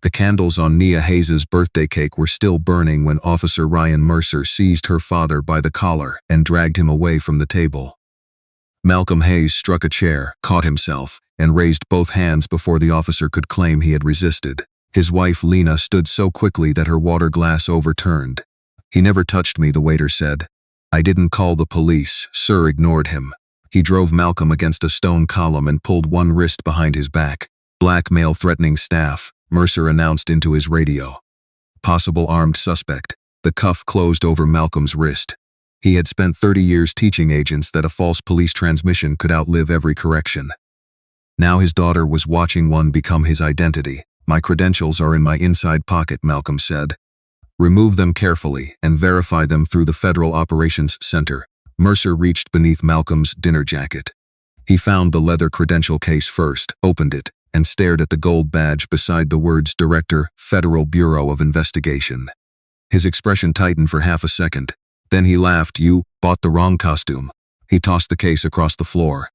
The candles on Nia Hayes' birthday cake were still burning when Officer Ryan Mercer seized her father by the collar and dragged him away from the table. Malcolm Hayes struck a chair, caught himself, and raised both hands before the officer could claim he had resisted. His wife Lena stood so quickly that her water glass overturned. "He never touched me," the waiter said. "I didn't call the police." Sir ignored him. He drove Malcolm against a stone column and pulled one wrist behind his back. "Blackmail threatening staff," Mercer announced into his radio. "Possible armed suspect." The cuff closed over Malcolm's wrist. He had spent 30 years teaching agents that a false police transmission could outlive every correction. Now his daughter was watching one become his identity. "My credentials are in my inside pocket," Malcolm said. "Remove them carefully and verify them through the Federal Operations Center." Mercer reached beneath Malcolm's dinner jacket. He found the leather credential case first, opened it, and stared at the gold badge beside the words Director, Federal Bureau of Investigation. His expression tightened for half a second. Then he laughed. "You bought the wrong costume." He tossed the case across the floor.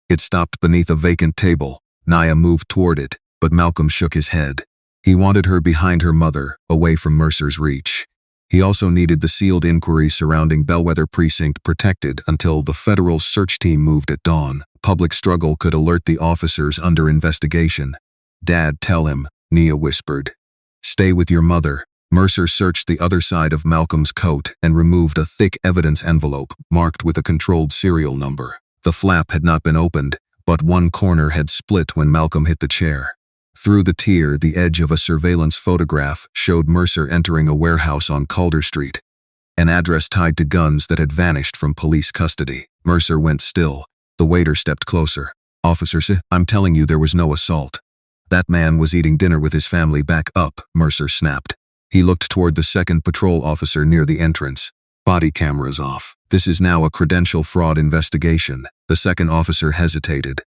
It stopped beneath a vacant table. Nia moved toward it, but Malcolm shook his head. He wanted her behind her mother, away from Mercer's reach. He also needed the sealed inquiry surrounding Bellweather Precinct protected until the federal search team moved at dawn. Public struggle could alert the officers under investigation. "Dad, tell him," Nia whispered. "Stay with your mother." Mercer searched the other side of Malcolm's coat and removed a thick evidence envelope marked with a controlled serial number. The flap had not been opened, but one corner had split when Malcolm hit the chair. Through the tear, the edge of a surveillance photograph showed Mercer entering a warehouse on Calder Street. An address tied to guns that had vanished from police custody. Mercer went still. The waiter stepped closer. "Officer S, I'm telling you there was no assault." "That man was eating dinner with his family." "Back up," Mercer snapped. He looked toward the second patrol officer near the entrance. "Body cameras off. This is now a credential fraud investigation." The second officer hesitated.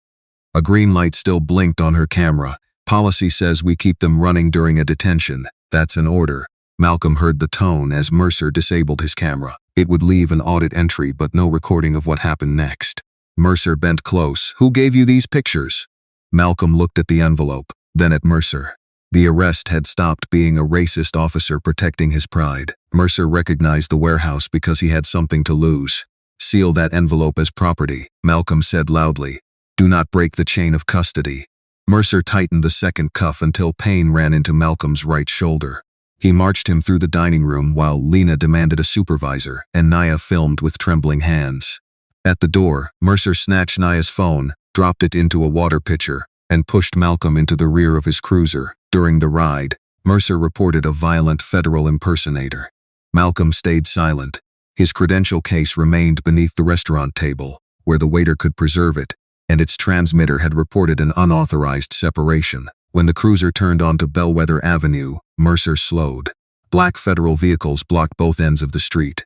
A green light still blinked on her camera. "Policy says we keep them running during a detention." "That's an order." Malcolm heard the tone as Mercer disabled his camera. It would leave an audit entry but no recording of what happened next. Mercer bent close. "Who gave you these pictures?" Malcolm looked at the envelope, then at Mercer. The arrest had stopped being a racist officer protecting his pride. Mercer recognized the warehouse because he had something to lose. "Seal that envelope as property," Malcolm said loudly. "Do not break the chain of custody." Mercer tightened the second cuff until pain ran into Malcolm's right shoulder. He marched him through the dining room while Lena demanded a supervisor and Nia filmed with trembling hands. At the door, Mercer snatched Nia's phone, dropped it into a water pitcher, and pushed Malcolm into the rear of his cruiser. During the ride, Mercer reported a violent federal impersonator. Malcolm stayed silent. His credential case remained beneath the restaurant table, where the waiter could preserve it, and its transmitter had reported an unauthorized separation. When the cruiser turned onto Bellweather Avenue, Mercer slowed. Black federal vehicles blocked both ends of the street.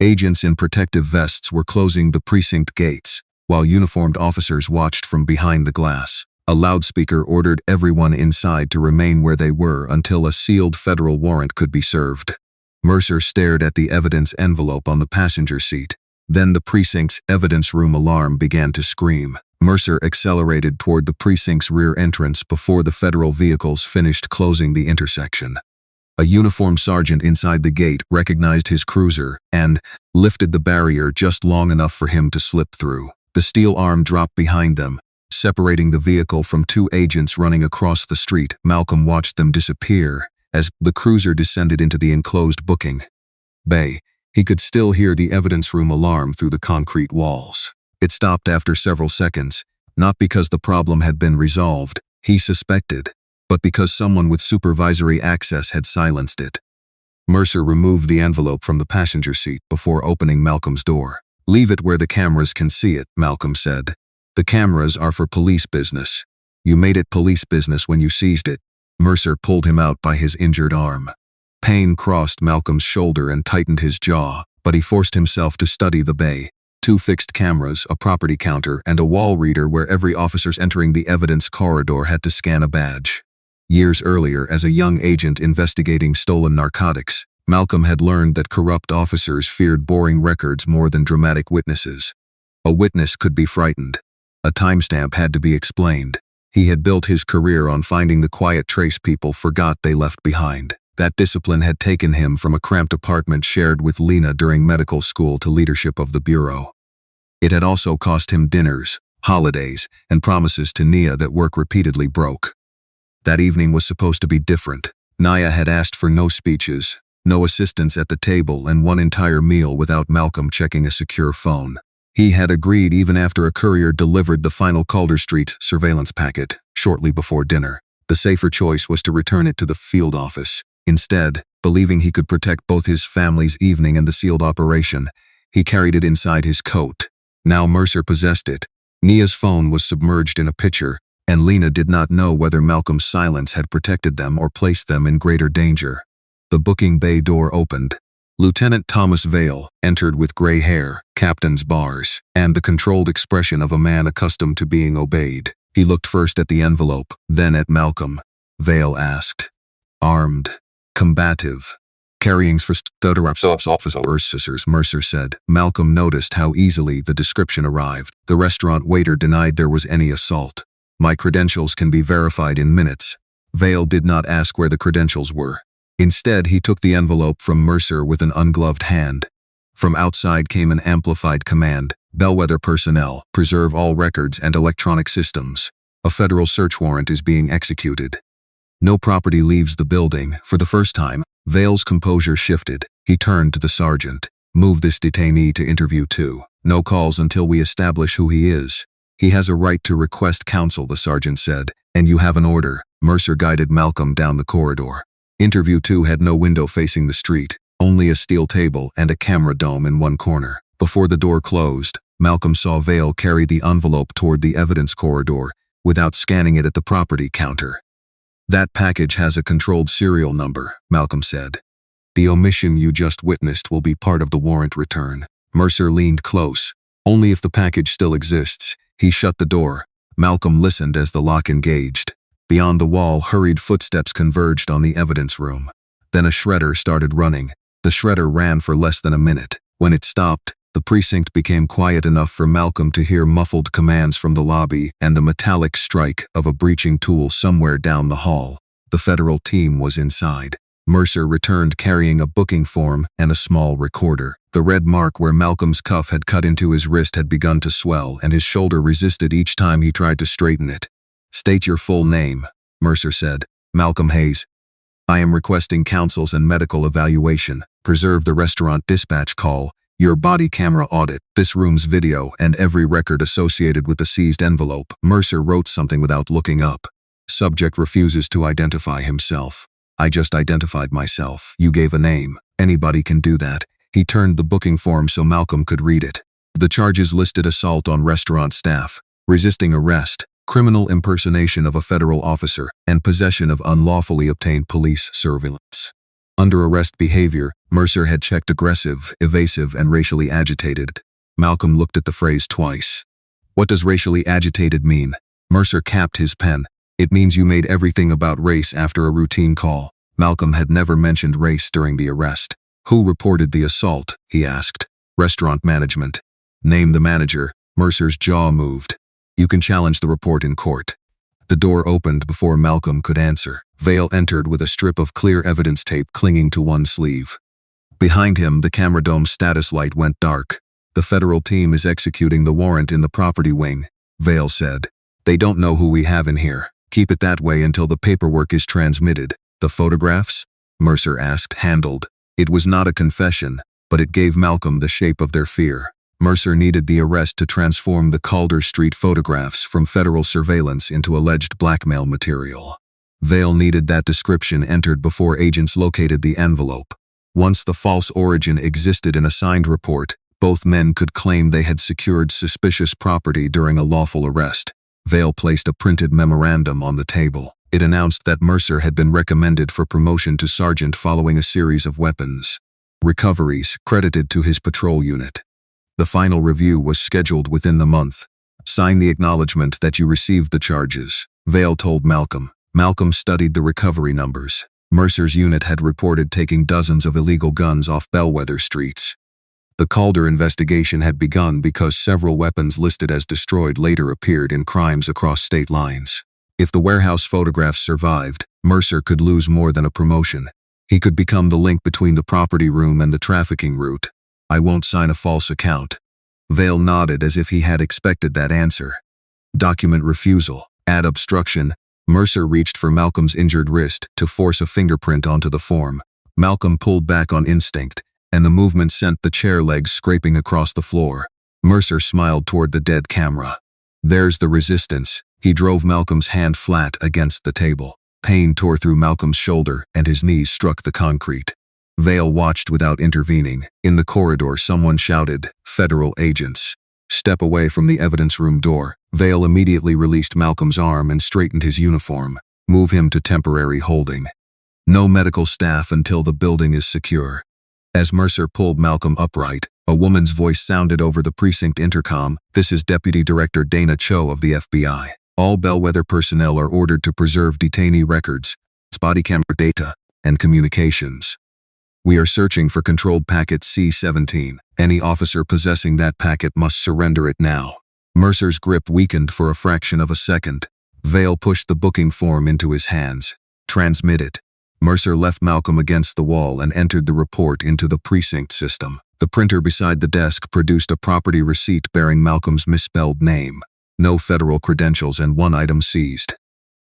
Agents in protective vests were closing the precinct gates, while uniformed officers watched from behind the glass. A loudspeaker ordered everyone inside to remain where they were until a sealed federal warrant could be served. Mercer stared at the evidence envelope on the passenger seat. Then the precinct's evidence room alarm began to scream. Mercer accelerated toward the precinct's rear entrance before the federal vehicles finished closing the intersection. A uniformed sergeant inside the gate recognized his cruiser and lifted the barrier just long enough for him to slip through. The steel arm dropped behind them, separating the vehicle from two agents running across the street. Malcolm watched them disappear as the cruiser descended into the enclosed booking bay. He could still hear the evidence room alarm through the concrete walls. It stopped after several seconds, not because the problem had been resolved, he suspected, but because someone with supervisory access had silenced it. Mercer removed the envelope from the passenger seat before opening Malcolm's door. "Leave it where the cameras can see it," Malcolm said. "The cameras are for police business. You made it police business when you seized it." Mercer pulled him out by his injured arm. Pain crossed Malcolm's shoulder and tightened his jaw, but he forced himself to study the bay. 2 fixed cameras, a property counter, and a wall reader where every officer entering the evidence corridor had to scan a badge. Years earlier, as a young agent investigating stolen narcotics, Malcolm had learned that corrupt officers feared boring records more than dramatic witnesses. A witness could be frightened. A timestamp had to be explained. He had built his career on finding the quiet trace people forgot they left behind. That discipline had taken him from a cramped apartment shared with Lena during medical school to leadership of the bureau. It had also cost him dinners, holidays, and promises to Nia that work repeatedly broke. That evening was supposed to be different. Nia had asked for no speeches, no assistance at the table, and one entire meal without Malcolm checking a secure phone. He had agreed even after a courier delivered the final Calder Street surveillance packet shortly before dinner. The safer choice was to return it to the field office. Instead, believing he could protect both his family's evening and the sealed operation, he carried it inside his coat. Now Mercer possessed it. Nia's phone was submerged in a pitcher, and Lena did not know whether Malcolm's silence had protected them or placed them in greater danger. The booking bay door opened. Lieutenant Thomas Vale entered with gray hair, captain's bars, and the controlled expression of a man accustomed to being obeyed. He looked first at the envelope, then at Malcolm. Vale asked, "Armed, combative, carrying for officers," Mercer said. Malcolm noticed how easily the description arrived. The restaurant waiter denied there was any assault. "My credentials can be verified in minutes." Vale did not ask where the credentials were. Instead, he took the envelope from Mercer with an ungloved hand. From outside came an amplified command: "Bellweather personnel, preserve all records and electronic systems. A federal search warrant is being executed. No property leaves the building." For the first time, Vale's composure shifted. He turned to the sergeant. "Move this detainee to interview 2. No calls until we establish who he is." "He has a right to request counsel," the sergeant said. "And you have an order." Mercer guided Malcolm down the corridor. Interview 2 had no window facing the street, only a steel table and a camera dome in one corner. Before the door closed, Malcolm saw Vale carry the envelope toward the evidence corridor without scanning it at the property counter. "That package has a controlled serial number," Malcolm said. "The omission you just witnessed will be part of the warrant return." Mercer leaned close. "Only if the package still exists." He shut the door. Malcolm listened as the lock engaged. Beyond the wall, hurried footsteps converged on the evidence room. Then a shredder started running. The shredder ran for less than a minute. When it stopped, the precinct became quiet enough for Malcolm to hear muffled commands from the lobby and the metallic strike of a breaching tool somewhere down the hall. The federal team was inside. Mercer returned carrying a booking form and a small recorder. The red mark where Malcolm's cuff had cut into his wrist had begun to swell, and his shoulder resisted each time he tried to straighten it. "State your full name," Mercer said. "Malcolm Hayes. I am requesting counsels and medical evaluation. Preserve the restaurant dispatch call, your body camera audit, this room's video, and every record associated with the seized envelope." Mercer wrote something without looking up. "Subject refuses to identify himself." "I just identified myself. You gave a name. Anybody can do that." He turned the booking form so Malcolm could read it. The charges listed assault on restaurant staff, resisting arrest, criminal impersonation of a federal officer, and possession of unlawfully obtained police surveillance. Under arrest behavior, Mercer had checked aggressive, evasive, and racially agitated. Malcolm looked at the phrase twice. "What does racially agitated mean?" Mercer capped his pen. "It means you made everything about race after a routine call." Malcolm had never mentioned race during the arrest. "Who reported the assault?" he asked. "Restaurant management." "Name the manager." Mercer's jaw moved. "You can challenge the report in court." The door opened before Malcolm could answer. Vale entered with a strip of clear evidence tape clinging to one sleeve. Behind him, the camera dome's status light went dark. "The federal team is executing the warrant in the property wing," Vale said. "They don't know who we have in here. Keep it that way until the paperwork is transmitted." "The photographs?" Mercer asked, handled. It was not a confession, but it gave Malcolm the shape of their fear. Mercer needed the arrest to transform the Calder Street photographs from federal surveillance into alleged blackmail material. Vale needed that description entered before agents located the envelope. Once the false origin existed in a signed report, both men could claim they had secured suspicious property during a lawful arrest. Vale placed a printed memorandum on the table. It announced that Mercer had been recommended for promotion to sergeant following a series of weapons recoveries credited to his patrol unit. The final review was scheduled within the month. "Sign the acknowledgement that you received the charges," Vale told Malcolm. Malcolm studied the recovery numbers. Mercer's unit had reported taking dozens of illegal guns off Bellweather streets. The Calder investigation had begun because several weapons listed as destroyed later appeared in crimes across state lines. If the warehouse photographs survived, Mercer could lose more than a promotion. He could become the link between the property room and the trafficking route. I won't sign a false account. Vale nodded as if he had expected that answer. Document refusal. Add obstruction. Mercer reached for Malcolm's injured wrist to force a fingerprint onto the form. Malcolm pulled back on instinct, and the movement sent the chair legs scraping across the floor. Mercer smiled toward the dead camera. There's the resistance. He drove Malcolm's hand flat against the table. Pain tore through Malcolm's shoulder, and his knees struck the concrete. Vale watched without intervening. In the corridor, someone shouted, "Federal agents." Step away from the evidence room door. Vale immediately released Malcolm's arm and straightened his uniform. Move him to temporary holding. No medical staff until the building is secure. As Mercer pulled Malcolm upright, a woman's voice sounded over the precinct intercom. "This is Deputy Director Dana Cho of the FBI. All Bellweather personnel are ordered to preserve detainee records, body camera data, and communications. We are searching for controlled packet C-17. Any officer possessing that packet must surrender it now." Mercer's grip weakened for a fraction of a second. Vale pushed the booking form into his hands. "Transmit it." Mercer left Malcolm against the wall and entered the report into the precinct system. The printer beside the desk produced a property receipt bearing Malcolm's misspelled name. No federal credentials and one item seized.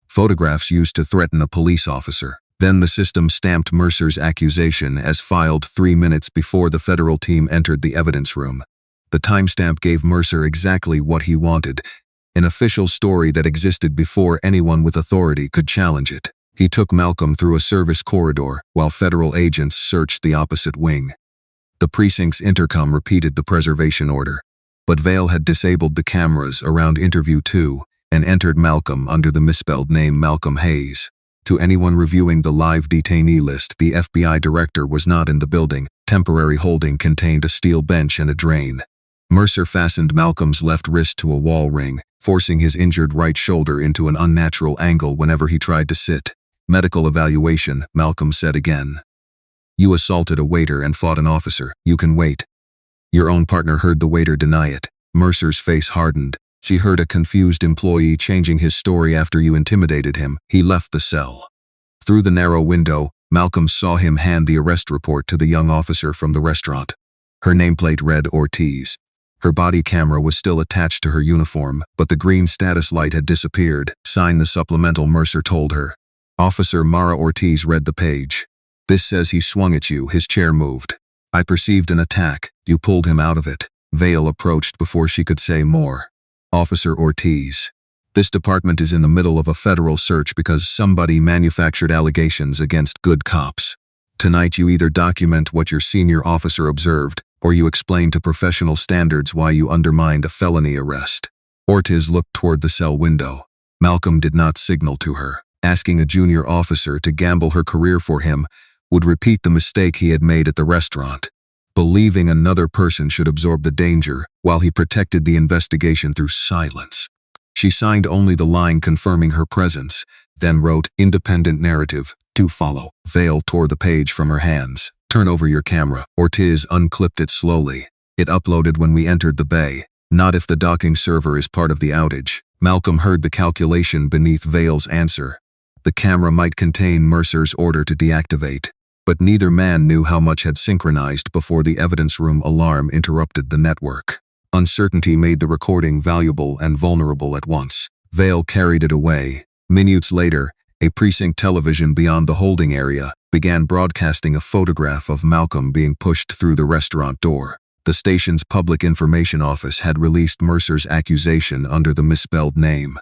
Photographs used to threaten a police officer. Then the system stamped Mercer's accusation as filed 3 minutes before the federal team entered the evidence room. The timestamp gave Mercer exactly what he wanted, an official story that existed before anyone with authority could challenge it. He took Malcolm through a service corridor while federal agents searched the opposite wing. The precinct's intercom repeated the preservation order, but Vale had disabled the cameras around interview 2 and entered Malcolm under the misspelled name Malcolm Hayes. To anyone reviewing the live detainee list, the FBI director was not in the building. Temporary holding contained a steel bench and a drain. Mercer fastened Malcolm's left wrist to a wall ring, forcing his injured right shoulder into an unnatural angle whenever he tried to sit. "Medical evaluation," Malcolm said again. "You assaulted a waiter and fought an officer. You can wait." Your own partner heard the waiter deny it. Mercer's face hardened. She heard a confused employee changing his story after you intimidated him. He left the cell. Through the narrow window, Malcolm saw him hand the arrest report to the young officer from the restaurant. Her nameplate read Ortiz. Her body camera was still attached to her uniform, but the green status light had disappeared. "Sign the supplemental," Mercer told her. Officer Mara Ortiz read the page. "This says he swung at you. His chair moved. I perceived an attack. You pulled him out of it." Vale approached before she could say more. "Officer Ortiz, this department is in the middle of a federal search because somebody manufactured allegations against good cops. Tonight you either document what your senior officer observed, or you explain to professional standards why you undermined a felony arrest." Ortiz looked toward the cell window. Malcolm did not signal to her. Asking a junior officer to gamble her career for him would repeat the mistake he had made at the restaurant. Believing another person should absorb the danger while he protected the investigation through silence. She signed only the line confirming her presence, then wrote, "Independent narrative, to follow." Vale tore the page from her hands. "Turn over your camera." Ortiz unclipped it slowly. "It uploaded when we entered the bay. Not if the docking server is part of the outage." Malcolm heard the calculation beneath Vale's answer. The camera might contain Mercer's order to deactivate, but neither man knew how much had synchronized before the evidence room alarm interrupted the network. Uncertainty made the recording valuable and vulnerable at once. Vale carried it away. Minutes later, a precinct television beyond the holding area began broadcasting a photograph of Malcolm being pushed through the restaurant door. The station's public information office had released Mercer's accusation under the misspelled name.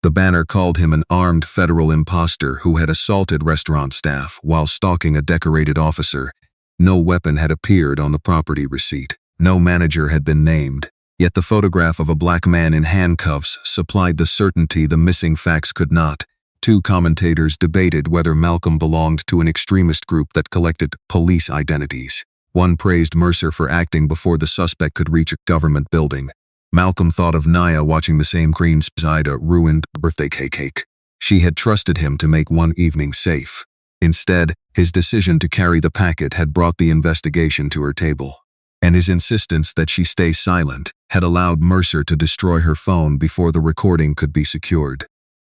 The banner called him an armed federal imposter who had assaulted restaurant staff while stalking a decorated officer. No weapon had appeared on the property receipt. No manager had been named. Yet the photograph of a black man in handcuffs supplied the certainty the missing facts could not. Two commentators debated whether Malcolm belonged to an extremist group that collected police identities. One praised Mercer for acting before the suspect could reach a government building. Malcolm thought of Naya watching the same green side a ruined birthday cake. She had trusted him to make one evening safe. Instead, his decision to carry the packet had brought the investigation to her table. And his insistence that she stay silent had allowed Mercer to destroy her phone before the recording could be secured.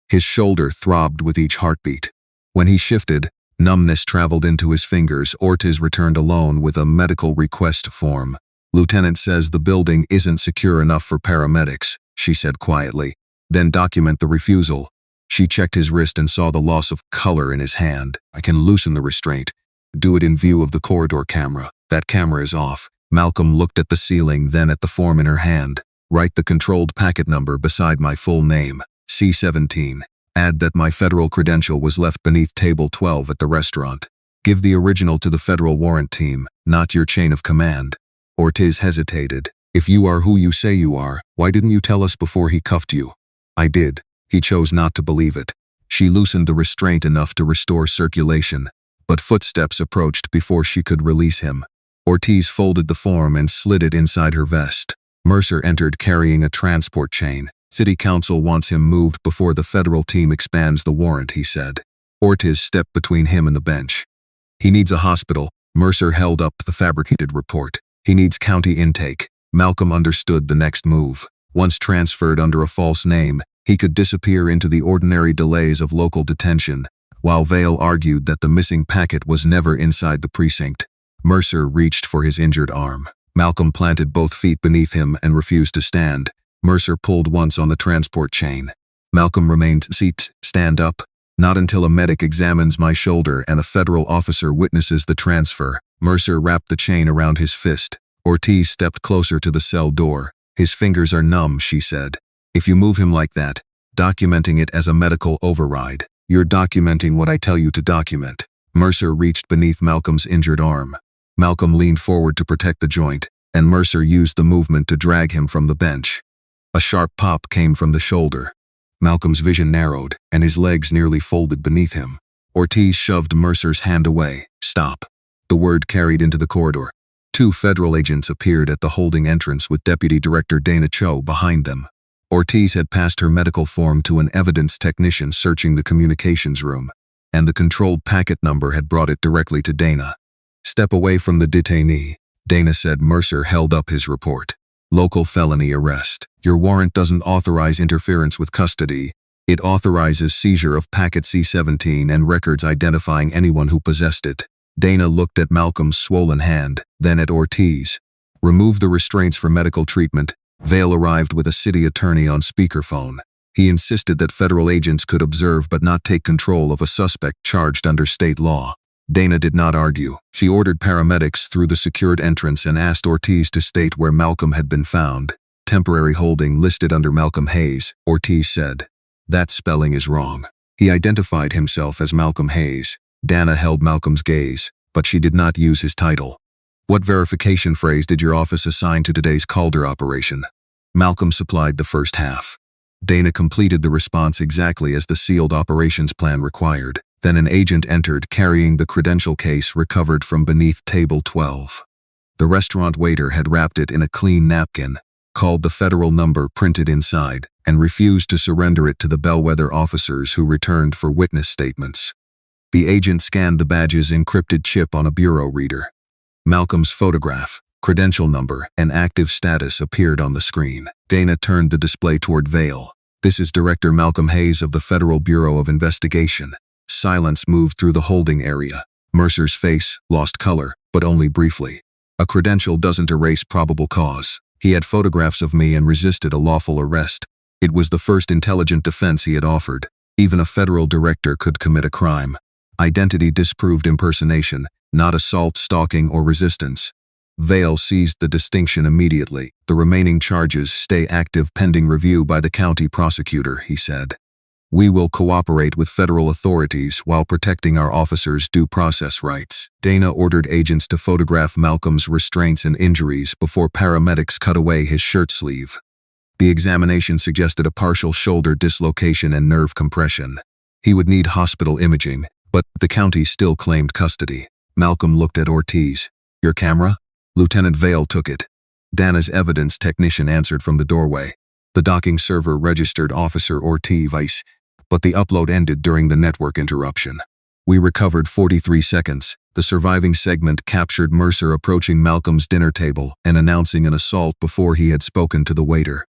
His shoulder throbbed with each heartbeat. When he shifted, numbness traveled into his fingers. Ortiz returned alone with a medical request form. "Lieutenant says the building isn't secure enough for paramedics," she said quietly. "Then document the refusal." She checked his wrist and saw the loss of color in his hand. "I can loosen the restraint. Do it in view of the corridor camera." "That camera is off." Malcolm looked at the ceiling, then at the form in her hand. "Write the controlled packet number beside my full name. C-17. Add that my federal credential was left beneath table 12 at the restaurant. Give the original to the federal warrant team, not your chain of command." Ortiz hesitated. "If you are who you say you are, why didn't you tell us before he cuffed you?" "I did." He chose not to believe it. She loosened the restraint enough to restore circulation, but footsteps approached before she could release him. Ortiz folded the form and slid it inside her vest. Mercer entered carrying a transport chain. "City Council wants him moved before the federal team expands the warrant," he said. Ortiz stepped between him and the bench. "He needs a hospital." Mercer held up the fabricated report. "He needs county intake." Malcolm understood the next move. Once transferred under a false name, he could disappear into the ordinary delays of local detention, while Vale argued that the missing packet was never inside the precinct. Mercer reached for his injured arm. Malcolm planted both feet beneath him and refused to stand. Mercer pulled once on the transport chain. Malcolm remained seated. "Stand up." "Not until a medic examines my shoulder and a federal officer witnesses the transfer." Mercer wrapped the chain around his fist. Ortiz stepped closer to the cell door. "His fingers are numb," she said. "If you move him like that, documenting it as a medical override, you're documenting what I tell you to document." Mercer reached beneath Malcolm's injured arm. Malcolm leaned forward to protect the joint, and Mercer used the movement to drag him from the bench. A sharp pop came from the shoulder. Malcolm's vision narrowed, and his legs nearly folded beneath him. Ortiz shoved Mercer's hand away. "Stop." The word carried into the corridor. Two federal agents appeared at the holding entrance with Deputy Director Dana Cho behind them. Ortiz had passed her medical form to an evidence technician searching the communications room, and the controlled packet number had brought it directly to Dana. "Step away from the detainee," Dana said. Mercer held up his report. "Local felony arrest. Your warrant doesn't authorize interference with custody. It authorizes seizure of packet C-17 and records identifying anyone who possessed it." Dana looked at Malcolm's swollen hand, then at Ortiz. "Remove the restraints for medical treatment." Vale arrived with a city attorney on speakerphone. He insisted that federal agents could observe but not take control of a suspect charged under state law. Dana did not argue. She ordered paramedics through the secured entrance and asked Ortiz to state where Malcolm had been found. "Temporary holding listed under Malcolm Hayes," Ortiz said. "That spelling is wrong." He identified himself as Malcolm Hayes. Dana held Malcolm's gaze, but she did not use his title. "What verification phrase did your office assign to today's Calder operation?" Malcolm supplied the first half. Dana completed the response exactly as the sealed operations plan required. Then an agent entered carrying the credential case recovered from beneath table 12. The restaurant waiter had wrapped it in a clean napkin, called the federal number printed inside, and refused to surrender it to the Bellweather officers who returned for witness statements. The agent scanned the badge's encrypted chip on a bureau reader. Malcolm's photograph, credential number, and active status appeared on the screen. Dana turned the display toward Vale. "This is Director Malcolm Hayes of the Federal Bureau of Investigation." Silence moved through the holding area. Mercer's face lost color, but only briefly. "A credential doesn't erase probable cause. He had photographs of me and resisted a lawful arrest. It was the first intelligent defense he had offered. Even a federal director could commit a crime. Identity disproved impersonation, not assault, stalking, or resistance." Vale seized the distinction immediately. "The remaining charges stay active pending review by the county prosecutor," he said. "We will cooperate with federal authorities while protecting our officers' due process rights." Dana ordered agents to photograph Malcolm's restraints and injuries before paramedics cut away his shirt sleeve. The examination suggested a partial shoulder dislocation and nerve compression. He would need hospital imaging, but the county still claimed custody. Malcolm looked at Ortiz. "Your camera?" Lieutenant Vale took it. Dana's evidence technician answered from the doorway. The docking server registered Officer Ortiz, but the upload ended during the network interruption. "We recovered 43 seconds. The surviving segment captured Mercer approaching Malcolm's dinner table and announcing an assault before he had spoken to the waiter.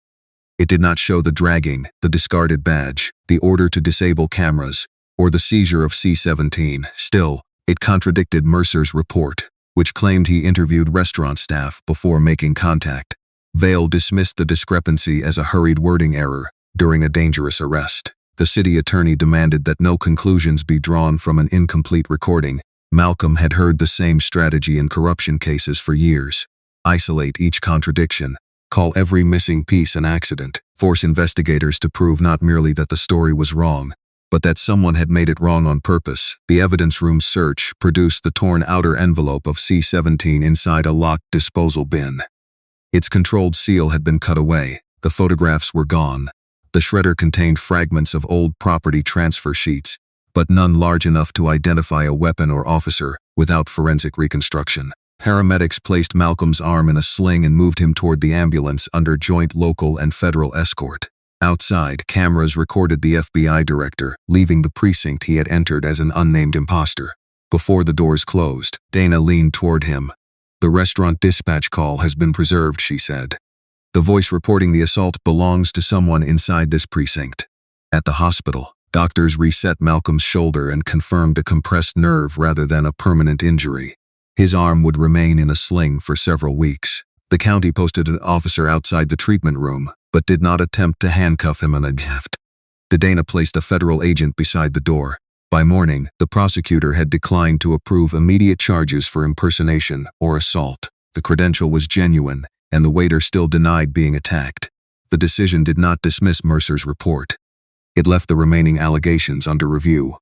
It did not show the dragging, the discarded badge, the order to disable cameras, or the seizure of C-17. Still, it contradicted Mercer's report, which claimed he interviewed restaurant staff before making contact. Vale dismissed the discrepancy as a hurried wording error during a dangerous arrest. The city attorney demanded that no conclusions be drawn from an incomplete recording. Malcolm had heard the same strategy in corruption cases for years. Isolate each contradiction. Call every missing piece an accident. Force investigators to prove not merely that the story was wrong, but that someone had made it wrong on purpose. The evidence room search produced the torn outer envelope of C-17 inside a locked disposal bin. Its controlled seal had been cut away. The photographs were gone. The shredder contained fragments of old property transfer sheets, but none large enough to identify a weapon or officer without forensic reconstruction. Paramedics placed Malcolm's arm in a sling and moved him toward the ambulance under joint local and federal escort. Outside, cameras recorded the FBI director leaving the precinct he had entered as an unnamed imposter. Before the doors closed, Dana leaned toward him. "The restaurant dispatch call has been preserved," she said. "The voice reporting the assault belongs to someone inside this precinct." At the hospital, doctors reset Malcolm's shoulder and confirmed a compressed nerve rather than a permanent injury. His arm would remain in a sling for several weeks. The county posted an officer outside the treatment room, but did not attempt to handcuff him on a gift. Dana placed a federal agent beside the door. By morning, the prosecutor had declined to approve immediate charges for impersonation or assault. The credential was genuine, and the waiter still denied being attacked. The decision did not dismiss Mercer's report. It left the remaining allegations under review,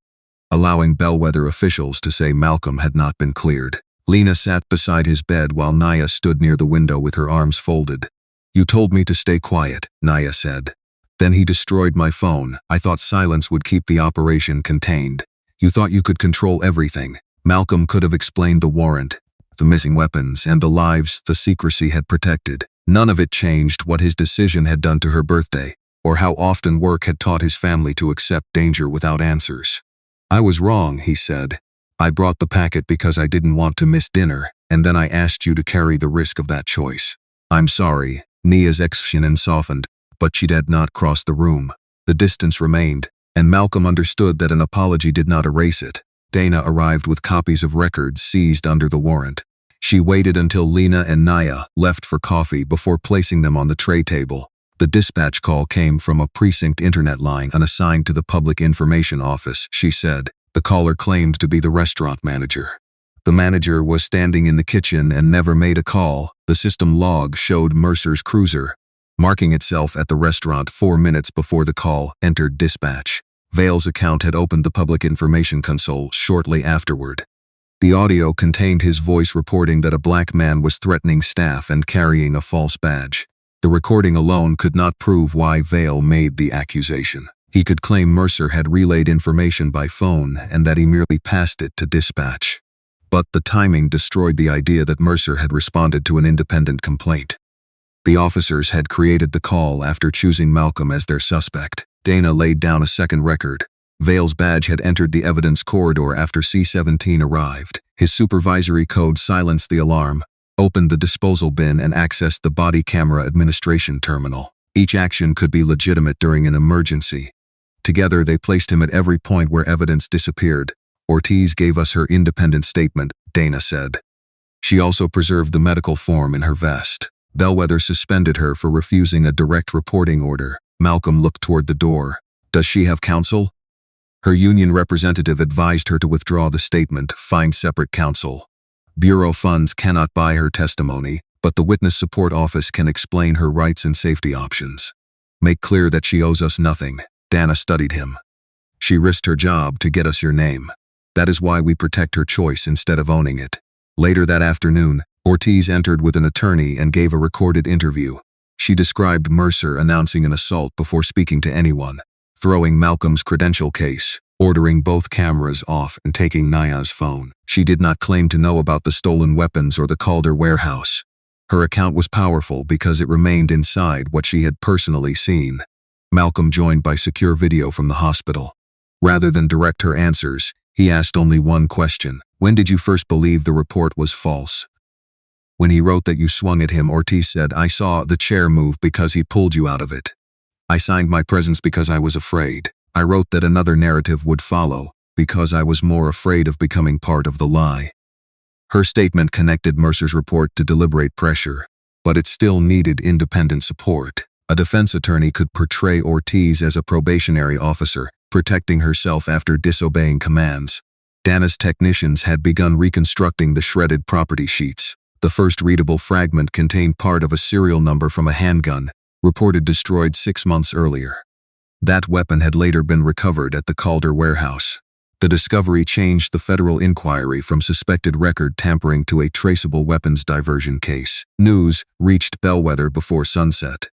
allowing Bellweather officials to say Malcolm had not been cleared. Lena sat beside his bed while Naya stood near the window with her arms folded. "You told me to stay quiet," Naya said. "Then he destroyed my phone. I thought silence would keep the operation contained. You thought you could control everything." Malcolm could have explained the warrant, the missing weapons, and the lives the secrecy had protected. None of it changed what his decision had done to her birthday, or how often work had taught his family to accept danger without answers. "I was wrong," he said. "I brought the packet because I didn't want to miss dinner, and then I asked you to carry the risk of that choice." "I'm sorry." Nia's expression softened, but she had not crossed the room. The distance remained, and Malcolm understood that an apology did not erase it. Dana arrived with copies of records seized under the warrant. She waited until Lena and Naya left for coffee before placing them on the tray table. The dispatch call came from a precinct internet line unassigned to the Public Information Office, she said. The caller claimed to be the restaurant manager. The manager was standing in the kitchen and never made a call. The system log showed Mercer's cruiser, marking itself at the restaurant 4 minutes before the call entered dispatch. Vale's account had opened the Public Information console shortly afterward. The audio contained his voice reporting that a black man was threatening staff and carrying a false badge. The recording alone could not prove why Vale made the accusation. He could claim Mercer had relayed information by phone and that he merely passed it to dispatch. But the timing destroyed the idea that Mercer had responded to an independent complaint. The officers had created the call after choosing Malcolm as their suspect. Dana laid down a second record. Vale's badge had entered the evidence corridor after C-17 arrived. His supervisory code silenced the alarm, opened the disposal bin, and accessed the body camera administration terminal. Each action could be legitimate during an emergency. Together, they placed him at every point where evidence disappeared. "Ortiz gave us her independent statement," Dana said. She also preserved the medical form in her vest. Bellweather suspended her for refusing a direct reporting order. Malcolm looked toward the door. "Does she have counsel?" Her union representative advised her to withdraw the statement, find separate counsel. Bureau funds cannot buy her testimony, but the Witness Support Office can explain her rights and safety options. "Make clear that she owes us nothing." Dana studied him. "She risked her job to get us your name. That is why we protect her choice instead of owning it." Later that afternoon, Ortiz entered with an attorney and gave a recorded interview. She described Mercer announcing an assault before speaking to anyone, throwing Malcolm's credential case, ordering both cameras off, and taking Naya's phone. She did not claim to know about the stolen weapons or the Calder warehouse. Her account was powerful because it remained inside what she had personally seen. Malcolm joined by secure video from the hospital. Rather than direct her answers, he asked only one question. "When did you first believe the report was false?" "When he wrote that you swung at him," Ortiz said. "I saw the chair move because he pulled you out of it." I signed my presence because I was afraid. I wrote that another narrative would follow, because I was more afraid of becoming part of the lie. Her statement connected Mercer's report to deliberate pressure, but it still needed independent support. A defense attorney could portray Ortiz as a probationary officer, protecting herself after disobeying commands. Dana's technicians had begun reconstructing the shredded property sheets. The first readable fragment contained part of a serial number from a handgun, reported destroyed 6 months earlier. That weapon had later been recovered at the Calder warehouse. The discovery changed the federal inquiry from suspected record tampering to a traceable weapons diversion case. News reached Bellweather before sunset.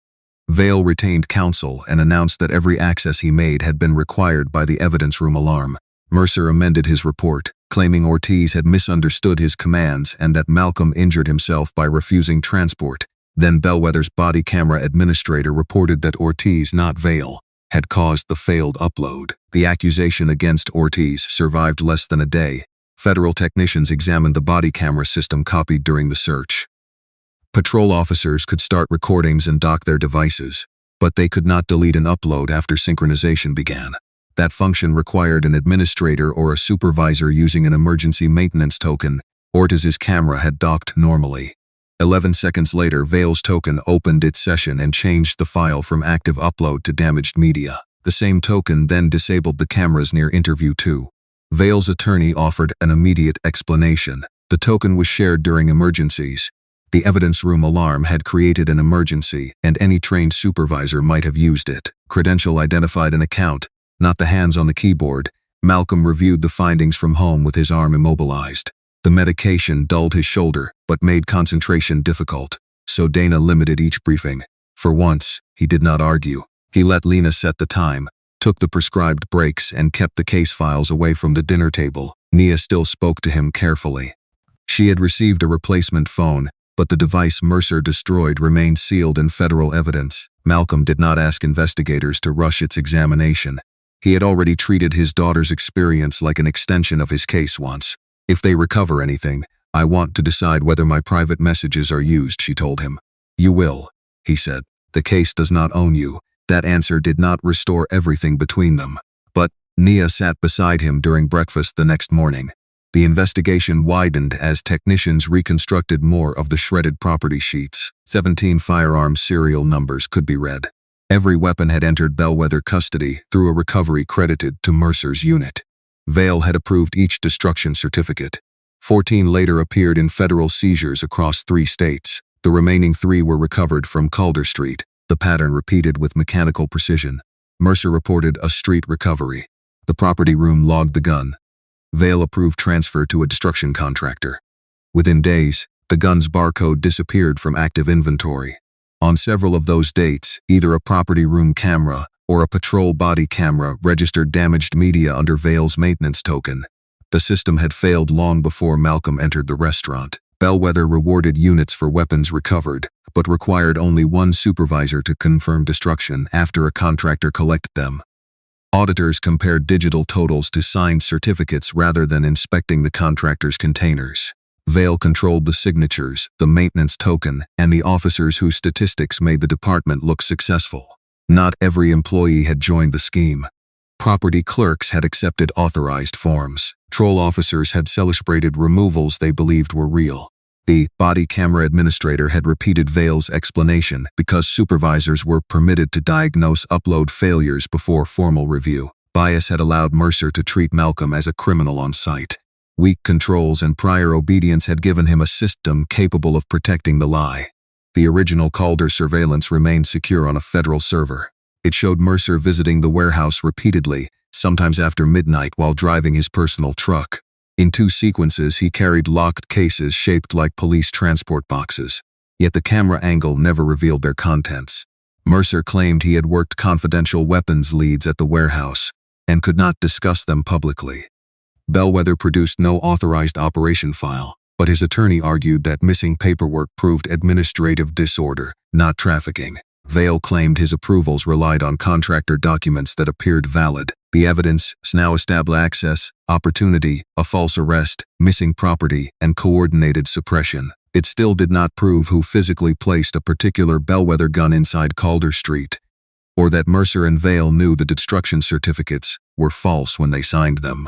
Vale retained counsel and announced that every access he made had been required by the evidence room alarm. Mercer amended his report, claiming Ortiz had misunderstood his commands and that Malcolm injured himself by refusing transport. Then Bellweather's body camera administrator reported that Ortiz, not Vale, had caused the failed upload. The accusation against Ortiz survived less than a day. Federal technicians examined the body camera system copied during the search. Patrol officers could start recordings and dock their devices, but they could not delete an upload after synchronization began. That function required an administrator or a supervisor using an emergency maintenance token. Ortiz's camera had docked normally. 11 seconds later, Vale's token opened its session and changed the file from active upload to damaged media. The same token then disabled the cameras near interview 2. Vale's attorney offered an immediate explanation. The token was shared during emergencies. The evidence room alarm had created an emergency, and any trained supervisor might have used it. Credential identified an account, not the hands on the keyboard. Malcolm reviewed the findings from home with his arm immobilized. The medication dulled his shoulder, but made concentration difficult, so Dana limited each briefing. For once, he did not argue. He let Lena set the time, took the prescribed breaks, and kept the case files away from the dinner table. Nia still spoke to him carefully. She had received a replacement phone, but the device Mercer destroyed remained sealed in federal evidence. Malcolm did not ask investigators to rush its examination. He had already treated his daughter's experience like an extension of his case once. If they recover anything, I want to decide whether my private messages are used, she told him. You will, he said. The case does not own you. That answer did not restore everything between them. But Nia sat beside him during breakfast the next morning. The investigation widened as technicians reconstructed more of the shredded property sheets. 17 firearm serial numbers could be read. Every weapon had entered Bellweather custody through a recovery credited to Mercer's unit. Vale had approved each destruction certificate. 14 later appeared in federal seizures across 3 states. The remaining 3 were recovered from Calder Street. The pattern repeated with mechanical precision. Mercer reported a street recovery. The property room logged the gun. Vale approved transfer to a destruction contractor. Within days, the gun's barcode disappeared from active inventory. On several of those dates, either a property room camera or a patrol body camera registered damaged media under Vale's maintenance token. The system had failed long before Malcolm entered the restaurant. Bellweather rewarded units for weapons recovered, but required only 1 supervisor to confirm destruction after a contractor collected them. Auditors compared digital totals to signed certificates rather than inspecting the contractor's containers. Vale controlled the signatures, the maintenance token, and the officers whose statistics made the department look successful. Not every employee had joined the scheme. Property clerks had accepted authorized forms. Patrol officers had celebrated removals they believed were real. The body camera administrator had repeated Vale's explanation because supervisors were permitted to diagnose upload failures before formal review. Bias had allowed Mercer to treat Malcolm as a criminal on site. Weak controls and prior obedience had given him a system capable of protecting the lie. The original Calder surveillance remained secure on a federal server. It showed Mercer visiting the warehouse repeatedly, sometimes after midnight while driving his personal truck. In 2 sequences, he carried locked cases shaped like police transport boxes, yet the camera angle never revealed their contents. Mercer claimed he had worked confidential weapons leads at the warehouse and could not discuss them publicly. Bellweather produced no authorized operation file, but his attorney argued that missing paperwork proved administrative disorder, not trafficking. Vale claimed his approvals relied on contractor documents that appeared valid. The evidence now established access, opportunity, a false arrest, missing property, and coordinated suppression. It still did not prove who physically placed a particular Bellweather gun inside Calder Street, or that Mercer and Vale knew the destruction certificates were false when they signed them.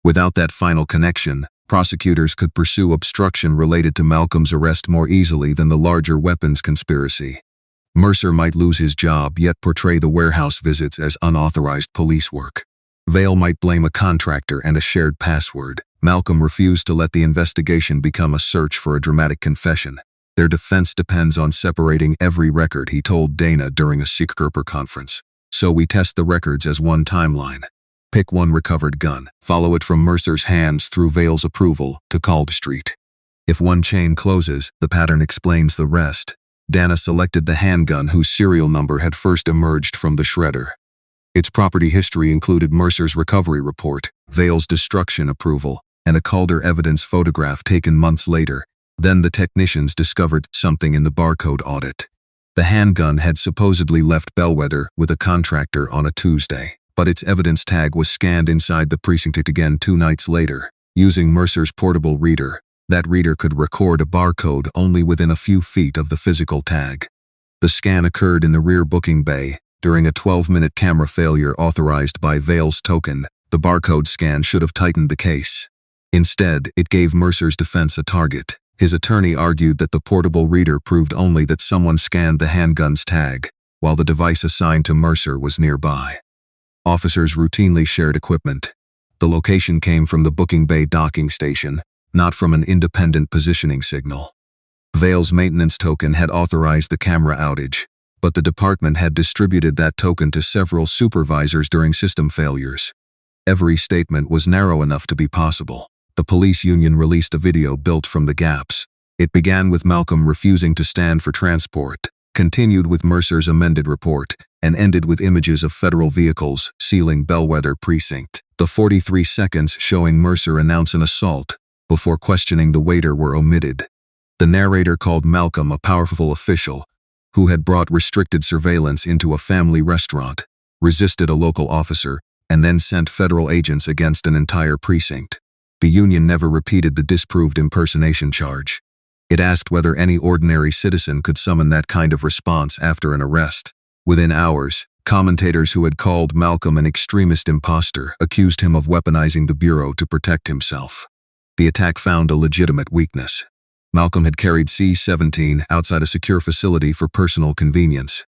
Without that final connection, prosecutors could pursue obstruction related to Malcolm's arrest more easily than the larger weapons conspiracy. Mercer might lose his job yet portray the warehouse visits as unauthorized police work. Vale might blame a contractor and a shared password. Malcolm refused to let the investigation become a search for a dramatic confession. Their defense depends on separating every record, he told Dana during a secret conference. So we test the records as one timeline. Pick one recovered gun, follow it from Mercer's hands through Vale's approval to Calder Street. If one chain closes, the pattern explains the rest. Dana selected the handgun whose serial number had first emerged from the shredder. Its property history included Mercer's recovery report, Vale's destruction approval, and a Calder evidence photograph taken months later. Then the technicians discovered something in the barcode audit. The handgun had supposedly left Bellweather with a contractor on a Tuesday, but its evidence tag was scanned inside the precinct again 2 nights later. Using Mercer's portable reader, that reader could record a barcode only within a few feet of the physical tag. The scan occurred in the rear booking bay. During a 12-minute camera failure authorized by Vale's token, the barcode scan should have tightened the case. Instead, it gave Mercer's defense a target. His attorney argued that the portable reader proved only that someone scanned the handgun's tag, while the device assigned to Mercer was nearby. Officers routinely shared equipment. The location came from the booking bay docking station, not from an independent positioning signal. Vale's maintenance token had authorized the camera outage, but the department had distributed that token to several supervisors during system failures. Every statement was narrow enough to be possible. The police union released a video built from the gaps. It began with Malcolm refusing to stand for transport, continued with Mercer's amended report, and ended with images of federal vehicles sealing Bellweather Precinct. The 43 seconds showing Mercer announce an assault before questioning the waiter were omitted. The narrator called Malcolm a powerful official who had brought restricted surveillance into a family restaurant, resisted a local officer, and then sent federal agents against an entire precinct. The union never repeated the disproved impersonation charge. It asked whether any ordinary citizen could summon that kind of response after an arrest. Within hours, commentators who had called Malcolm an extremist imposter accused him of weaponizing the Bureau to protect himself. The attack found a legitimate weakness. Malcolm had carried C-17 outside a secure facility for personal convenience.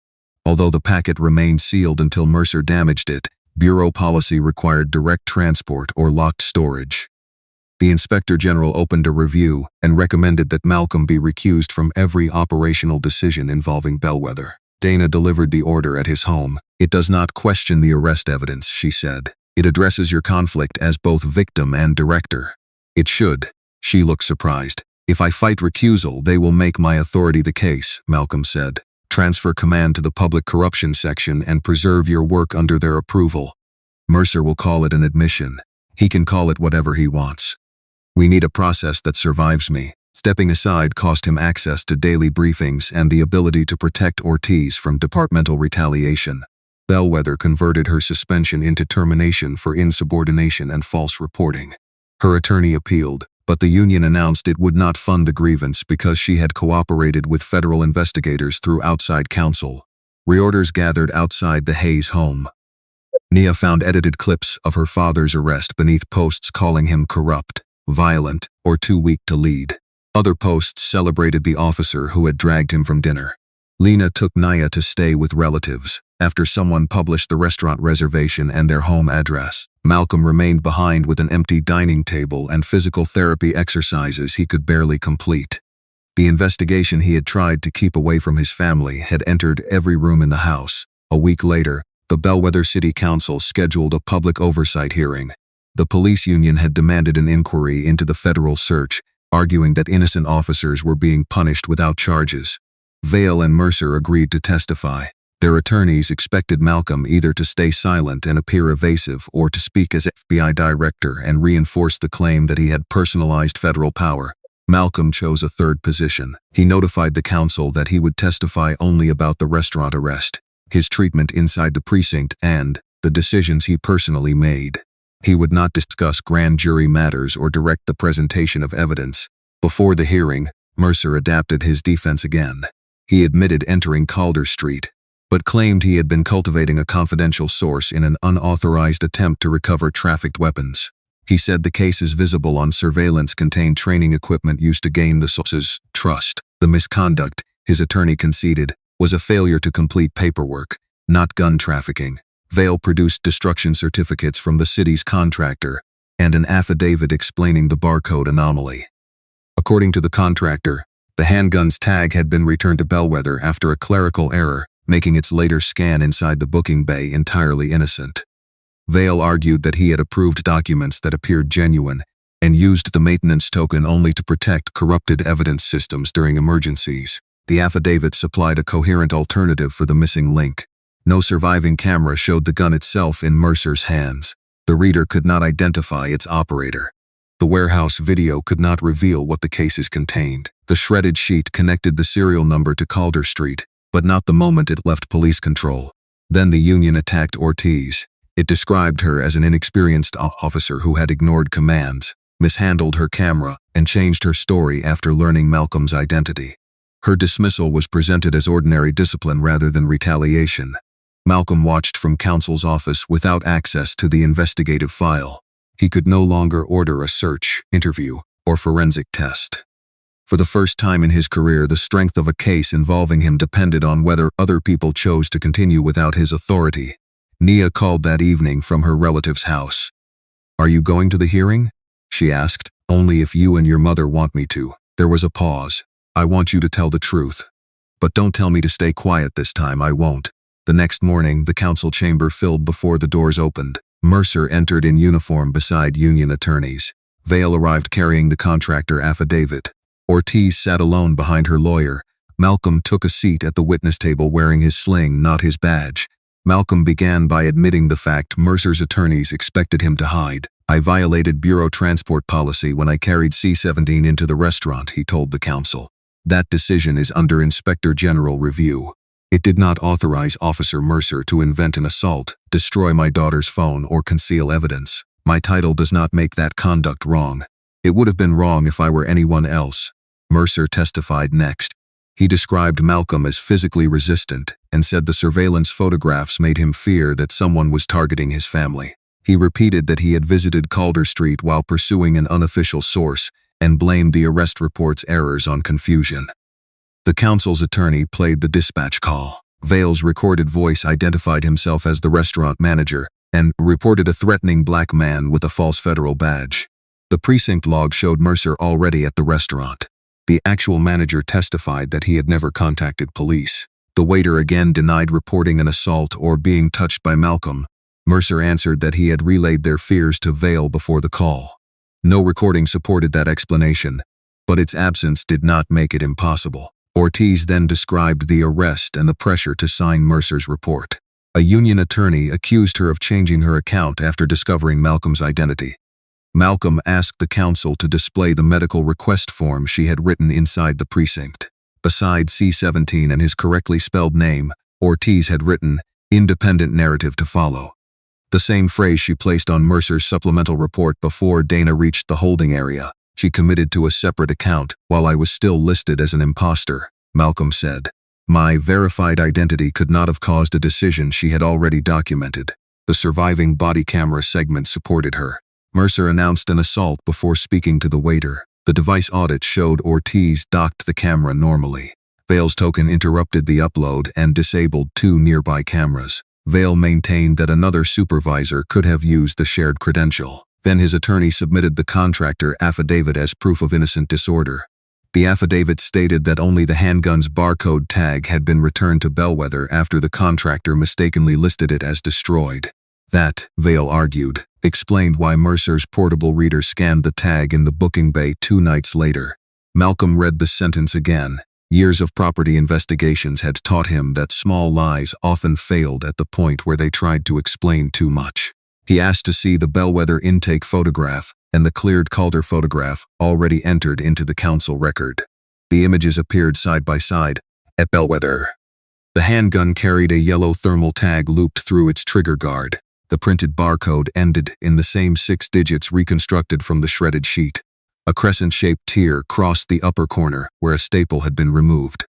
Although the packet remained sealed until Mercer damaged it, Bureau policy required direct transport or locked storage. The Inspector General opened a review and recommended that Malcolm be recused from every operational decision involving Bellweather. Dana delivered the order at his home. It does not question the arrest evidence, she said. It addresses your conflict as both victim and director. It should. She looked surprised. If I fight recusal, they will make my authority the case, Malcolm said. Transfer command to the public corruption section and preserve your work under their approval. Mercer will call it an admission. He can call it whatever he wants. We need a process that survives me. Stepping aside cost him access to daily briefings and the ability to protect Ortiz from departmental retaliation. Bellweather converted her suspension into termination for insubordination and false reporting. Her attorney appealed, but the union announced it would not fund the grievance because she had cooperated with federal investigators through outside counsel. Reorders gathered outside the Hayes home. Nia found edited clips of her father's arrest beneath posts calling him corrupt, violent, or too weak to lead. Other posts celebrated the officer who had dragged him from dinner. Lena took Nia to stay with relatives. After someone published the restaurant reservation and their home address, Malcolm remained behind with an empty dining table and physical therapy exercises he could barely complete. The investigation he had tried to keep away from his family had entered every room in the house. A week later, the Bellweather City Council scheduled a public oversight hearing. The police union had demanded an inquiry into the federal search, arguing that innocent officers were being punished without charges. Vale and Mercer agreed to testify. Their attorneys expected Malcolm either to stay silent and appear evasive or to speak as FBI director and reinforce the claim that he had personalized federal power. Malcolm chose a third position. He notified the council that he would testify only about the restaurant arrest, his treatment inside the precinct, and the decisions he personally made. He would not discuss grand jury matters or direct the presentation of evidence. Before the hearing, Mercer adapted his defense again. He admitted entering Calder Street, but claimed he had been cultivating a confidential source in an unauthorized attempt to recover trafficked weapons. He said the cases visible on surveillance contained training equipment used to gain the source's trust. The misconduct, his attorney conceded, was a failure to complete paperwork, not gun trafficking. Vale produced destruction certificates from the city's contractor and an affidavit explaining the barcode anomaly. According to the contractor, the handgun's tag had been returned to Bellweather after a clerical error, making its later scan inside the booking bay entirely innocent. Vale argued that he had approved documents that appeared genuine and used the maintenance token only to protect corrupted evidence systems during emergencies. The affidavit supplied a coherent alternative for the missing link. No surviving camera showed the gun itself in Mercer's hands. The reader could not identify its operator. The warehouse video could not reveal what the cases contained. The shredded sheet connected the serial number to Calder Street, but not the moment it left police control. Then the union attacked Ortiz. It described her as an inexperienced officer who had ignored commands, mishandled her camera, and changed her story after learning Malcolm's identity. Her dismissal was presented as ordinary discipline rather than retaliation. Malcolm watched from counsel's office without access to the investigative file. He could no longer order a search, interview, or forensic test. For the first time in his career, the strength of a case involving him depended on whether other people chose to continue without his authority. Nia called that evening from her relative's house. "Are you going to the hearing?" she asked. "Only if you and your mother want me to." There was a pause. "I want you to tell the truth. But don't tell me to stay quiet this time, I won't." The next morning, the council chamber filled before the doors opened. Mercer entered in uniform beside union attorneys. Vale arrived carrying the contractor affidavit. Ortiz sat alone behind her lawyer. Malcolm took a seat at the witness table wearing his sling, not his badge. Malcolm began by admitting the fact Mercer's attorneys expected him to hide. "I violated Bureau Transport policy when I carried C-17 into the restaurant," he told the council. "That decision is under Inspector General review. It did not authorize Officer Mercer to invent an assault, destroy my daughter's phone, or conceal evidence. My title does not make that conduct wrong. It would have been wrong if I were anyone else." Mercer testified next. He described Malcolm as physically resistant and said the surveillance photographs made him fear that someone was targeting his family. He repeated that he had visited Calder Street while pursuing an unofficial source and blamed the arrest report's errors on confusion. The council's attorney played the dispatch call. Vale's recorded voice identified himself as the restaurant manager and reported a threatening black man with a false federal badge. The precinct log showed Mercer already at the restaurant. The actual manager testified that he had never contacted police. The waiter again denied reporting an assault or being touched by Malcolm. Mercer answered that he had relayed their fears to Vale before the call. No recording supported that explanation, but its absence did not make it impossible. Ortiz then described the arrest and the pressure to sign Mercer's report. A union attorney accused her of changing her account after discovering Malcolm's identity. Malcolm asked the council to display the medical request form she had written inside the precinct. Beside C-17 and his correctly spelled name, Ortiz had written, "Independent narrative to follow." The same phrase she placed on Mercer's supplemental report before Dana reached the holding area. "She committed to a separate account while I was still listed as an imposter," Malcolm said. "My verified identity could not have caused a decision she had already documented." The surviving body camera segment supported her. Mercer announced an assault before speaking to the waiter. The device audit showed Ortiz docked the camera normally. Vale's token interrupted the upload and disabled 2 nearby cameras. Vale maintained that another supervisor could have used the shared credential. Then his attorney submitted the contractor affidavit as proof of innocent disorder. The affidavit stated that only the handgun's barcode tag had been returned to Bellweather after the contractor mistakenly listed it as destroyed. That, Vale argued, explained why Mercer's portable reader scanned the tag in the booking bay 2 nights later. Malcolm read the sentence again. Years of property investigations had taught him that small lies often failed at the point where they tried to explain too much. He asked to see the Bellweather intake photograph and the cleared Calder photograph already entered into the council record. The images appeared side by side at Bellweather. The handgun carried a yellow thermal tag looped through its trigger guard. The printed barcode ended in the same 6 digits reconstructed from the shredded sheet. A crescent-shaped tear crossed the upper corner where a staple had been removed.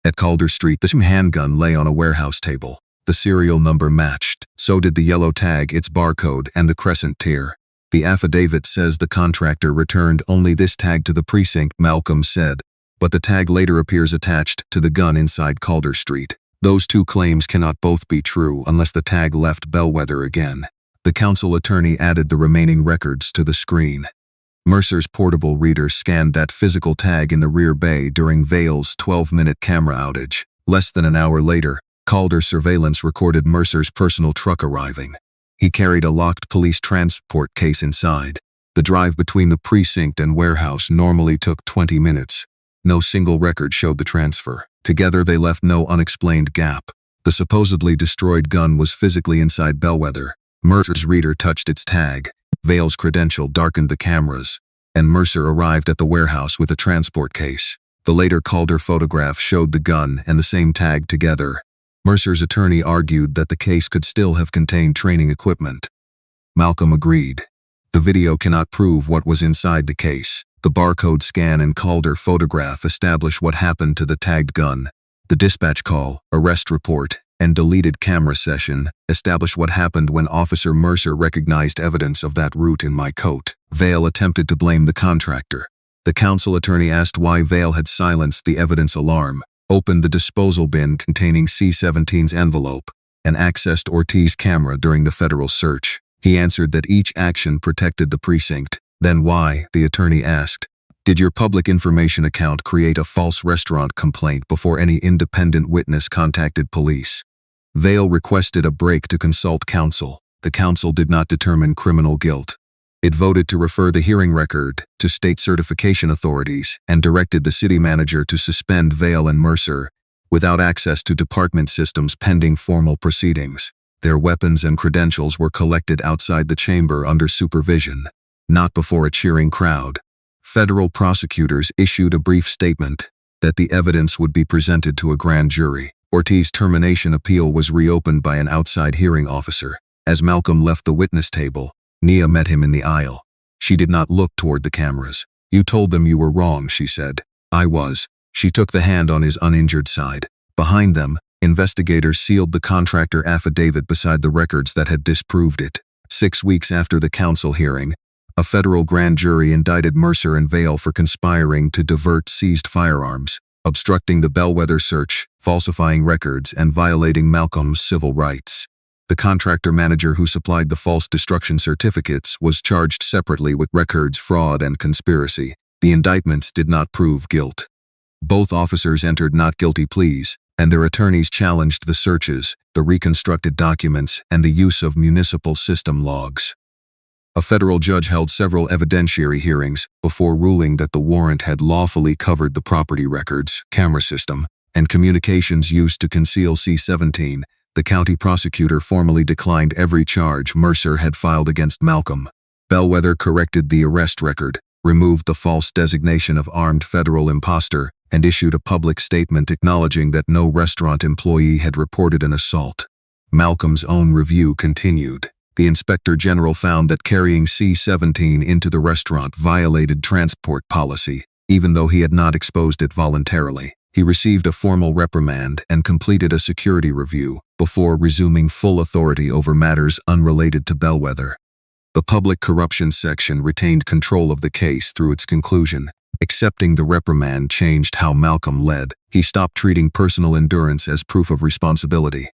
At Calder Street, the handgun lay on a warehouse table. The serial number matched. So did the yellow tag, its barcode, and the crescent tier. The affidavit says the contractor returned only this tag to the precinct, Malcolm said, but the tag later appears attached to the gun inside Calder Street. Those two claims cannot both be true unless the tag left Bellweather again. The council attorney added the remaining records to the screen. Mercer's portable reader scanned that physical tag in the rear bay during Vale's 12-minute camera outage. Less than an hour later, Calder surveillance recorded Mercer's personal truck arriving. He carried a locked police transport case inside. The drive between the precinct and warehouse normally took 20 minutes. No single record showed the transfer. Together they left no unexplained gap. The supposedly destroyed gun was physically inside Bellweather. Mercer's reader touched its tag. Vale's credential darkened the cameras, and Mercer arrived at the warehouse with a transport case. The later Calder photograph showed the gun and the same tag together. Mercer's attorney argued that the case could still have contained training equipment. Malcolm agreed. The video cannot prove what was inside the case. The barcode scan and Calder photograph establish what happened to the tagged gun. The dispatch call, arrest report, and deleted camera session establish what happened when Officer Mercer recognized evidence of that route in my coat. Vale attempted to blame the contractor. The council attorney asked why Vale had silenced the evidence alarm, opened the disposal bin containing C-17's envelope, and accessed Ortiz's camera during the federal search. He answered that each action protected the precinct. Then why, the attorney asked, did your public information account create a false restaurant complaint before any independent witness contacted police? Vale requested a break to consult counsel. The council did not determine criminal guilt. It voted to refer the hearing record to state certification authorities and directed the city manager to suspend Vale and Mercer without access to department systems pending formal proceedings. Their weapons and credentials were collected outside the chamber under supervision, not before a cheering crowd. Federal prosecutors issued a brief statement that the evidence would be presented to a grand jury. Ortiz's termination appeal was reopened by an outside hearing officer. As Malcolm left the witness table, Nia met him in the aisle. She did not look toward the cameras. You told them you were wrong, she said. I was. She took the hand on his uninjured side. Behind them, investigators sealed the contractor affidavit beside the records that had disproved it. 6 weeks after the council hearing, a federal grand jury indicted Mercer and Vale for conspiring to divert seized firearms, obstructing the Bellweather search, falsifying records, and violating Malcolm's civil rights. The contractor manager who supplied the false destruction certificates was charged separately with records fraud and conspiracy. The indictments did not prove guilt. Both officers entered not guilty pleas, and their attorneys challenged the searches, the reconstructed documents, and the use of municipal system logs. A federal judge held several evidentiary hearings before ruling that the warrant had lawfully covered the property records, camera system, and communications used to conceal C-17. The county prosecutor formally declined every charge Mercer had filed against Malcolm. Bellweather corrected the arrest record, removed the false designation of armed federal imposter, and issued a public statement acknowledging that no restaurant employee had reported an assault. Malcolm's own review continued. The Inspector General found that carrying C-17 into the restaurant violated transport policy, even though he had not exposed it voluntarily. He received a formal reprimand and completed a security review before resuming full authority over matters unrelated to Bellweather. The Public Corruption Section retained control of the case through its conclusion. Accepting the reprimand changed how Malcolm led. He stopped treating personal endurance as proof of responsibility.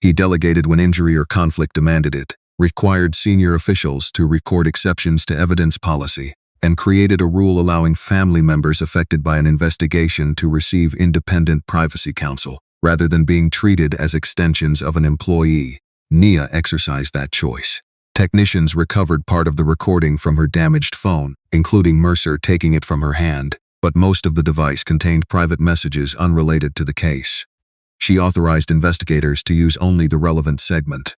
He delegated when injury or conflict demanded it, required senior officials to record exceptions to evidence policy, and created a rule allowing family members affected by an investigation to receive independent privacy counsel, rather than being treated as extensions of an employee. Nia exercised that choice. Technicians recovered part of the recording from her damaged phone, including Mercer taking it from her hand, but most of the device contained private messages unrelated to the case. She authorized investigators to use only the relevant segment.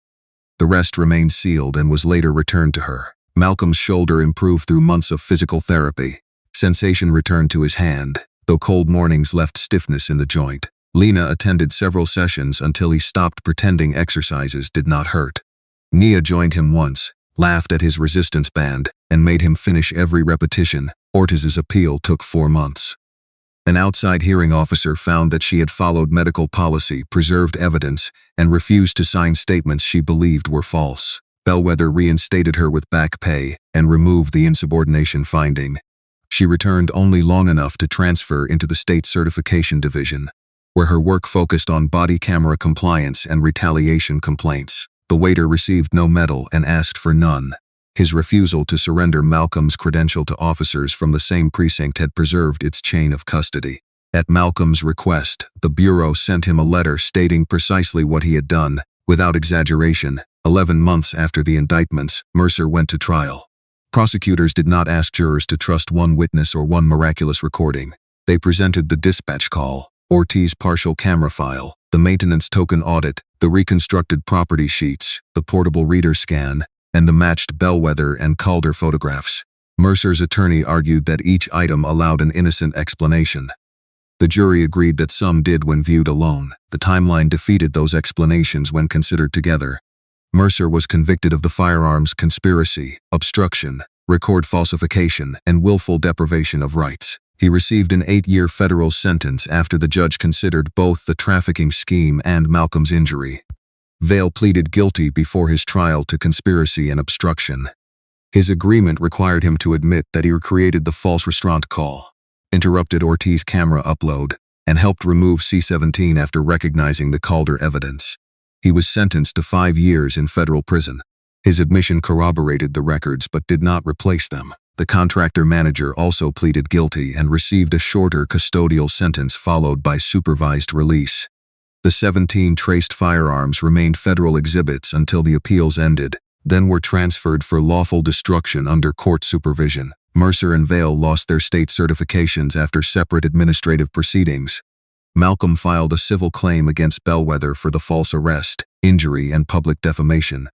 The rest remained sealed and was later returned to her. Malcolm's shoulder improved through months of physical therapy. Sensation returned to his hand, though cold mornings left stiffness in the joint. Lena attended several sessions until he stopped pretending exercises did not hurt. Nia joined him once, laughed at his resistance band, and made him finish every repetition. Ortiz's appeal took 4 months. An outside hearing officer found that she had followed medical policy, preserved evidence, and refused to sign statements she believed were false. Bellweather reinstated her with back pay and removed the insubordination finding. She returned only long enough to transfer into the state certification division, where her work focused on body camera compliance and retaliation complaints. The waiter received no medal and asked for none. His refusal to surrender Malcolm's credential to officers from the same precinct had preserved its chain of custody. At Malcolm's request, the Bureau sent him a letter stating precisely what he had done. Without exaggeration, 11 months after the indictments, Mercer went to trial. Prosecutors did not ask jurors to trust one witness or one miraculous recording. They presented the dispatch call, Ortiz partial camera file, the maintenance token audit, the reconstructed property sheets, the portable reader scan, and the matched Bellweather and Calder photographs. Mercer's attorney argued that each item allowed an innocent explanation. The jury agreed that some did when viewed alone. The timeline defeated those explanations when considered together. Mercer was convicted of the firearms conspiracy, obstruction, record falsification, and willful deprivation of rights. He received an 8-year federal sentence after the judge considered both the trafficking scheme and Malcolm's injury. Vail pleaded guilty before his trial to conspiracy and obstruction. His agreement required him to admit that he created the false restaurant call, interrupted Ortiz's camera upload, and helped remove C-17 after recognizing the Calder evidence. He was sentenced to 5 years in federal prison. His admission corroborated the records but did not replace them. The contractor manager also pleaded guilty and received a shorter custodial sentence followed by supervised release. The 17 traced firearms remained federal exhibits until the appeals ended, then were transferred for lawful destruction under court supervision. Mercer and Vail lost their state certifications after separate administrative proceedings. Malcolm filed a civil claim against Bellweather for the false arrest, injury, and public defamation.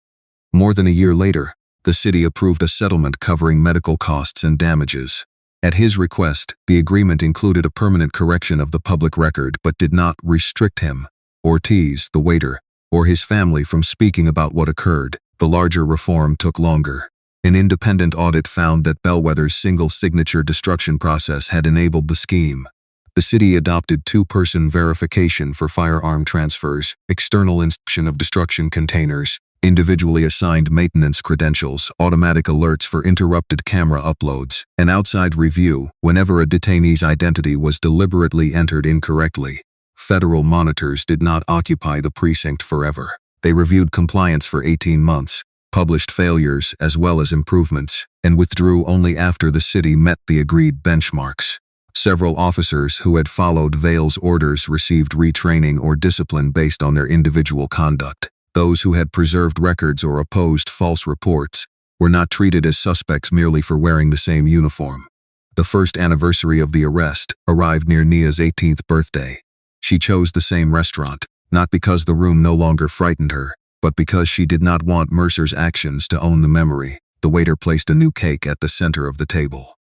More than a year later, the city approved a settlement covering medical costs and damages. At his request, the agreement included a permanent correction of the public record but did not restrict him, Ortiz, the waiter, or his family from speaking about what occurred. The larger reform took longer. An independent audit found that Bellweather's single-signature destruction process had enabled the scheme. The city adopted two-person verification for firearm transfers, external inspection of destruction containers, individually assigned maintenance credentials, automatic alerts for interrupted camera uploads, and outside review whenever a detainee's identity was deliberately entered incorrectly. Federal monitors did not occupy the precinct forever. They reviewed compliance for 18 months, published failures as well as improvements, and withdrew only after the city met the agreed benchmarks. Several officers who had followed Vail's orders received retraining or discipline based on their individual conduct. Those who had preserved records or opposed false reports were not treated as suspects merely for wearing the same uniform. The first anniversary of the arrest arrived near Nia's 18th birthday. She chose the same restaurant, not because the room no longer frightened her, but because she did not want Mercer's actions to own the memory. The waiter placed a new cake at the center of the table.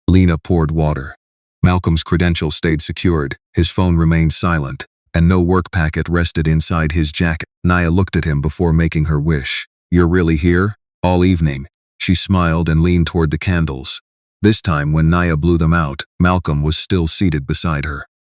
Lena poured water. Malcolm's credentials stayed secured, his phone remained silent, and no work packet rested inside his jacket. Nia looked at him before making her wish. "You're really here? All evening?" She smiled and leaned toward the candles. This time when Nia blew them out, Malcolm was still seated beside her.